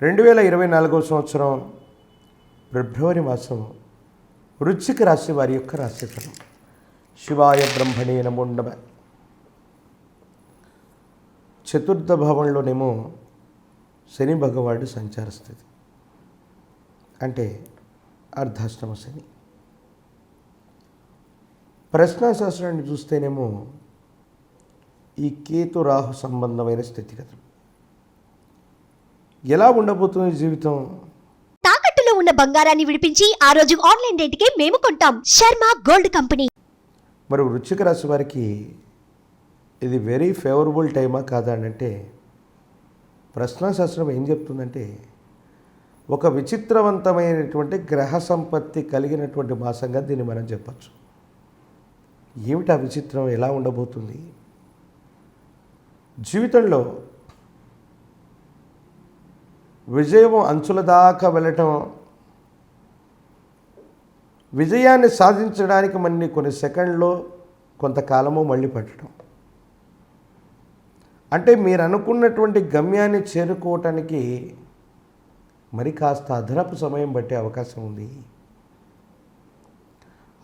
2024వ సంవత్సరం ఫిబ్రవరి మాసం వృశ్చిక రాశి వారి యొక్క రాశిఫలం. శివాయ బ్రహ్మణే నమో నమః. చతుర్థ భావంలోనేమో శని భగవానుడు సంచార స్థితి, అంటే అర్ధాష్టమ శని. ప్రశ్నాశాస్త్రాన్ని చూస్తేనేమో ఈ కేతు రాహు సంబంధమైన స్థితిగతులు. ఎలా ఉండబోతుంది జీవితం? తాకట్టులో ఉన్న బంగారాన్ని విడిపించి ఆ రోజు ఆన్లైన్ రేటుకే మేము కొంటాం. Sharma gold company. మరి వృశ్చిక రాశి వారికి ఇది వెరీ ఫేవరబుల్ టైమా కాదా అని అంటే, ప్రశ్నాశాస్త్రం ఏం చెప్తుందంటే, ఒక విచిత్రవంతమైనటువంటి గ్రహ సంపత్తి కలిగినటువంటి మాసంగా దీన్ని మనం చెప్పచ్చు. ఏమిటి ఆ విచిత్రం? ఎలా ఉండబోతుంది జీవితంలో? విజయం అంచుల దాకా వెళ్ళటం, విజయాన్ని సాధించడానికి మళ్ళీ కొన్ని సెకండ్లో కొంతకాలము మళ్ళీ పట్టడం, అంటే మీరు అనుకున్నటువంటి గమ్యాన్ని చేరుకోవటానికి మరి కాస్త అదనపు సమయం పట్టే అవకాశం ఉంది.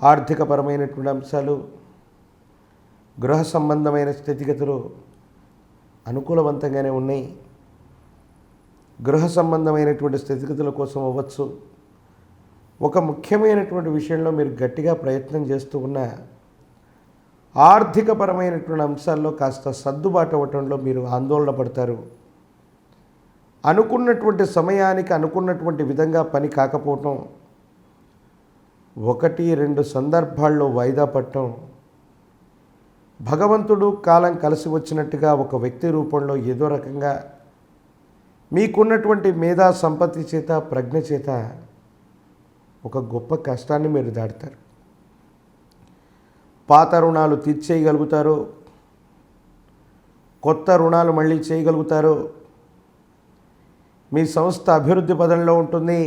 ఆర్థికపరమైనటువంటి అంశాలు, గృహ సంబంధమైన స్థితిగతులు అనుకూలవంతంగానే ఉన్నాయి. గృహ సంబంధమైనటువంటి స్థితిగతుల కోసం అవ్వచ్చు, ఒక ముఖ్యమైనటువంటి విషయంలో మీరు గట్టిగా ప్రయత్నం చేస్తూ ఉన్న ఆర్థికపరమైనటువంటి అంశాల్లో కాస్త సర్దుబాటు అవ్వటంలో మీరు ఆందోళన పడతారు. అనుకున్నటువంటి సమయానికి అనుకున్నటువంటి విధంగా పని కాకపోవటం, 1-2 సందర్భాల్లో వాయిదా పడటం, భగవంతుడు కాలం కలిసి వచ్చినట్టుగా ఒక వ్యక్తి రూపంలో ఏదో రకంగా మీకున్నటువంటి మేధా సంపత్తి చేత, ప్రజ్ఞ చేత ఒక గొప్ప కష్టాన్ని మీరు దాటుతారు. పాత రుణాలు తీర్చేయగలుగుతారు, కొత్త రుణాలు మళ్ళీ చేయగలుగుతారు. మీ సంస్థ అభివృద్ధి పదంలో ఉంటుంది.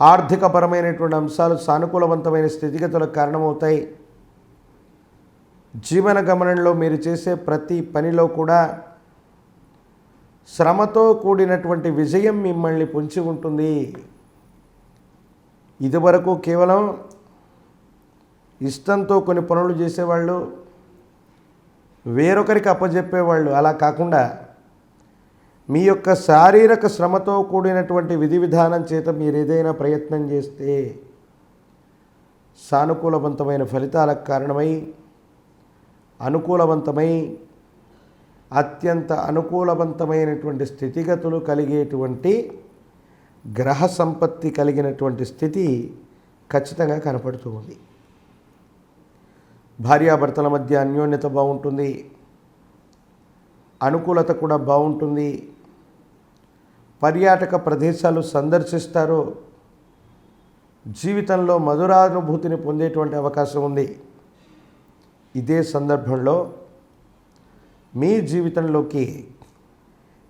ఆర్థికపరమైనటువంటి అంశాలు సానుకూలవంతమైన స్థితిగతులకు కారణమవుతాయి. జీవన గమనంలో మీరు చేసే ప్రతి పనిలో కూడా శ్రమతో కూడినటువంటి విజయం మిమ్మల్ని పొంచి ఉంటుంది. ఇదివరకు కేవలం ఇష్టంతో కొన్ని పనులు చేసేవాళ్ళు, వేరొకరికి అప్పజెప్పేవాళ్ళు. అలా కాకుండా మీ యొక్క శారీరక శ్రమతో కూడినటువంటి విధి విధానం చేత మీరు ఏదైనా ప్రయత్నం చేస్తే సానుకూలవంతమైన ఫలితాలకు కారణమై, అనుకూలవంతమై, అత్యంత అనుకూలవంతమైనటువంటి స్థితిగతులు కలిగేటువంటి గ్రహ సంపత్తి కలిగినటువంటి స్థితి ఖచ్చితంగా కనపడుతూ ఉంది. భార్యాభర్తల మధ్య అన్యోన్యత బాగుంటుంది, అనుకూలత కూడా బాగుంటుంది. పర్యాటక ప్రదేశాలు సందర్శిస్తారు. జీవితంలో మధురానుభూతిని పొందేటువంటి అవకాశం ఉంది. ఇదే సందర్భంలో మీ జీవితంలోకి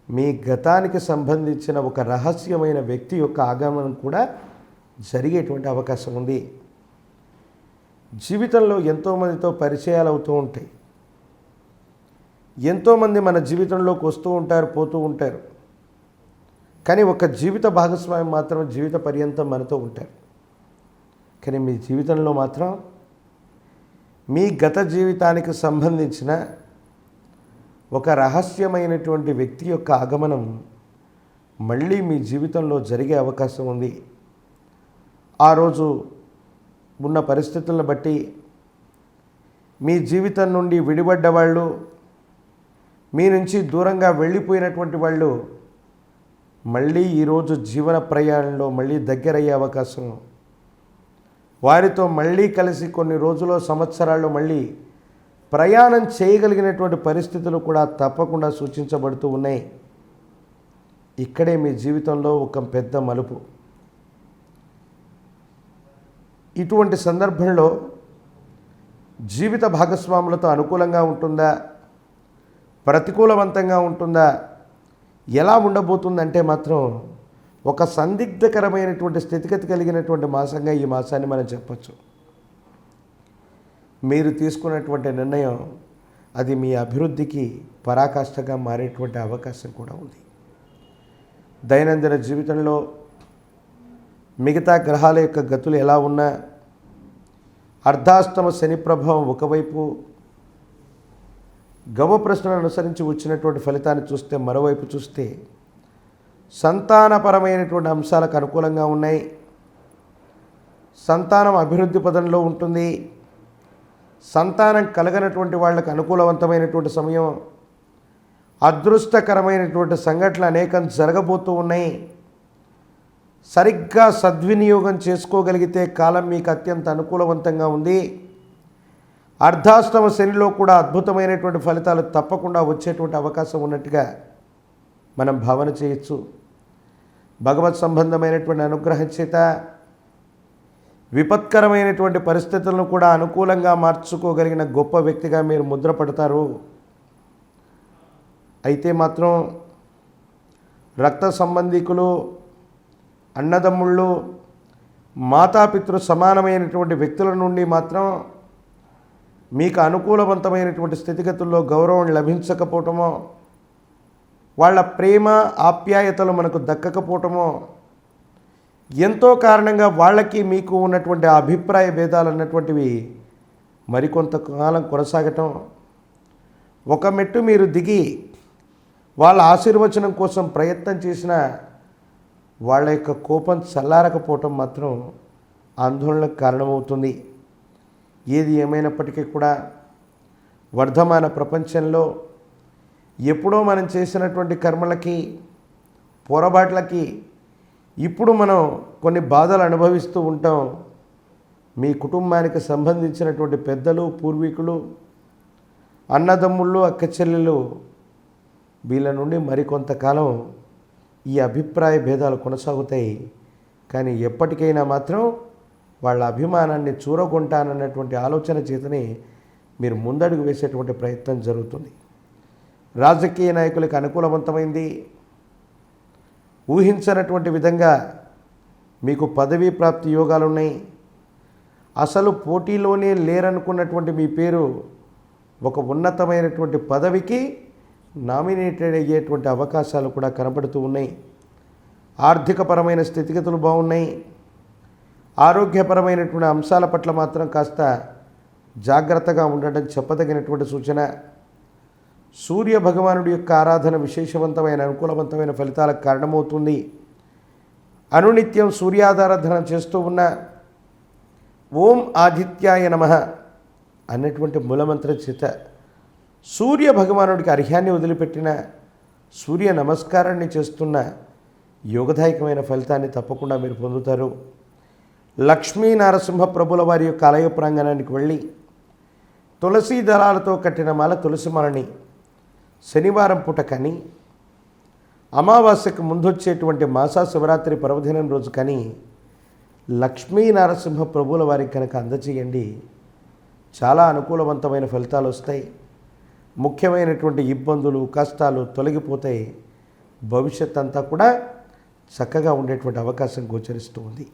మీ గతానికి సంబంధించిన ఒక రహస్యమైన వ్యక్తి యొక్క ఆగమనం కూడా జరిగేటువంటి అవకాశం ఉంది. జీవితంలో ఎంతోమందితో పరిచయాలు అవుతూ ఉంటాయి. ఎంతోమంది మన జీవితంలోకి వస్తూ ఉంటారు, పోతూ ఉంటారు. కానీ ఒక జీవిత భాగస్వామి మాత్రం జీవిత పర్యంతం మనతో ఉంటారు. కానీ మీ జీవితంలో మాత్రం మీ గత జీవితానికి సంబంధించిన ఒక రహస్యమైనటువంటి వ్యక్తి యొక్క ఆగమనం మళ్ళీ మీ జీవితంలో జరిగే అవకాశం ఉంది. ఆ రోజు ఉన్న పరిస్థితులను బట్టి మీ జీవితం నుండి విడిపడ్డ వాళ్ళు, మీ నుంచి దూరంగా వెళ్ళిపోయినటువంటి వాళ్ళు మళ్ళీ ఈరోజు జీవన ప్రయాణంలో మళ్ళీ దగ్గరయ్యే అవకాశం, వారితో మళ్ళీ కలిసి కొన్ని రోజులు, సంవత్సరాల్లో మళ్ళీ ప్రయాణం చేయగలిగినటువంటి పరిస్థితులు కూడా తప్పకుండా సూచించబడుతూ ఉన్నాయి. ఇక్కడే మీ జీవితంలో ఒక పెద్ద మలుపు. ఇటువంటి సందర్భంలో జీవిత భాగస్వాములతో అనుకూలంగా ఉంటుందా, ప్రతికూలవంతంగా ఉంటుందా, ఎలా ఉండబోతుందంటే మాత్రం ఒక సందిగ్ధకరమైనటువంటి స్థితిగతి కలిగినటువంటి మాసంగా ఈ మాసాన్ని మనం చెప్పచ్చు. మీరు తీసుకున్నటువంటి నిర్ణయం అది మీ అభివృద్ధికి పరాకాష్ఠగా మారేటువంటి అవకాశం కూడా ఉంది. దైనందిన జీవితంలో మిగతా గ్రహాల యొక్క గతులు ఎలా ఉన్నా, అర్ధాష్టమ శని ప్రభావం ఒకవైపు, గవ ప్రశ్నను అనుసరించి వచ్చినటువంటి ఫలితాన్ని చూస్తే మరోవైపు చూస్తే సంతానపరమైనటువంటి అంశాలకు అనుకూలంగా ఉన్నాయి. సంతానం అభివృద్ధి పదంలో ఉంటుంది. సంతానం కలగనటువంటి వాళ్ళకు అనుకూలవంతమైనటువంటి సమయం. అదృష్టకరమైనటువంటి సంఘటనలు అనేకం జరగబోతూ ఉన్నాయి. సరిగ్గా సద్వినియోగం చేసుకోగలిగితే కాలం మీకు అత్యంత అనుకూలవంతంగా ఉంది. అర్ధాష్టమ శనిలో కూడా అద్భుతమైనటువంటి ఫలితాలు తప్పకుండా వచ్చేటువంటి అవకాశం ఉన్నట్టుగా మనం భావన చేయొచ్చు. భగవత్ సంబంధమైనటువంటి అనుగ్రహం చేత విపత్కరమైనటువంటి పరిస్థితులను కూడా అనుకూలంగా మార్చుకోగలిగిన గొప్ప వ్యక్తిగా మీరు ముద్రపడతారు. అయితే మాత్రం రక్త సంబంధికులు, అన్నదమ్ముళ్ళు, మాతాపితృ సమానమైనటువంటి వ్యక్తుల నుండి మాత్రం మీకు అనుకూలవంతమైనటువంటి స్థితిగతుల్లో గౌరవం లభించకపోవటమో, వాళ్ళ ప్రేమ ఆప్యాయతలు మనకు దక్కకపోవటమో, ఎంతో కారణంగా వాళ్ళకి మీకు ఉన్నటువంటి అభిప్రాయ భేదాలు అన్నటువంటివి మరికొంతకాలం కొనసాగటం, ఒక మెట్టు మీరు దిగి వాళ్ళ ఆశీర్వచనం కోసం ప్రయత్నం చేసిన వాళ్ళ యొక్క కోపం చల్లారకపోవటం మాత్రం ఆందోళనకు కారణమవుతుంది. ఏది ఏమైనప్పటికీ కూడా వర్ధమాన ప్రపంచంలో ఎప్పుడో మనం చేసినటువంటి కర్మలకి, పొరపాట్లకి ఇప్పుడు మనం కొన్ని బాధలు అనుభవిస్తూ ఉంటాం. మీ కుటుంబానికి సంబంధించినటువంటి పెద్దలు, పూర్వీకులు, అన్నదమ్ముళ్ళు, అక్క చెల్లెలు వీళ్ళ నుండి మరికొంతకాలం ఈ అభిప్రాయ భేదాలు కొనసాగుతాయి. కానీ ఎప్పటికైనా మాత్రం వాళ్ళ అభిమానాన్ని చూరగొంటానన్నటువంటి ఆలోచన చేతనే మీరు ముందడుగు వేసేటువంటి ప్రయత్నం జరుగుతుంది. రాజకీయ నాయకులకు అనుకూలవంతమైంది. ఊహించనటువంటి విధంగా మీకు పదవీ ప్రాప్తి యోగాలు ఉన్నాయి. అసలు పోటీలోనే లేరనుకున్నటువంటి మీ పేరు ఒక ఉన్నతమైనటువంటి పదవికి నామినేటెడ్ అయ్యేటువంటి అవకాశాలు కూడా కనబడుతూ ఉన్నాయి. ఆర్థికపరమైన స్థితిగతులు బాగున్నాయి. ఆరోగ్యపరమైనటువంటి అంశాల పట్ల మాత్రం కాస్త జాగ్రత్తగా ఉండడం చెప్పదగినటువంటి సూచన. సూర్య భగవానుడి యొక్క ఆరాధన విశేషవంతమైన అనుకూలవంతమైన ఫలితాలకు కారణమవుతుంది. అనునిత్యం సూర్యారాధన చేస్తూ ఉన్న ఓం ఆదిత్యాయ నమః అన్నటువంటి మూలమంత్రం చేత సూర్య భగవానుడికి అర్ఘ్యాన్ని వదిలిపెట్టిన, సూర్య నమస్కారాన్ని చేస్తున్న యోగదాయకమైన ఫలితాన్ని తప్పకుండా మీరు పొందుతారు. లక్ష్మీ నరసింహ ప్రభుల వారి యొక్క ఆలయ ప్రాంగణానికి వెళ్ళి తులసీ దళాలతో కట్టిన మాల, తులసి మాలని శనివారం పూట కానీ, అమావాస్యకు ముందొచ్చేటువంటి మాసా శివరాత్రి పర్వదినం రోజు కానీ లక్ష్మీ నరసింహ ప్రభుల వారికి కనుక అందచేయండి. చాలా అనుకూలవంతమైన ఫలితాలు వస్తాయి. ముఖ్యమైనటువంటి ఇబ్బందులు, కష్టాలు తొలగిపోతాయి. భవిష్యత్ అంతా కూడా చక్కగా ఉండేటువంటి అవకాశం గోచరిస్తూ ఉంది.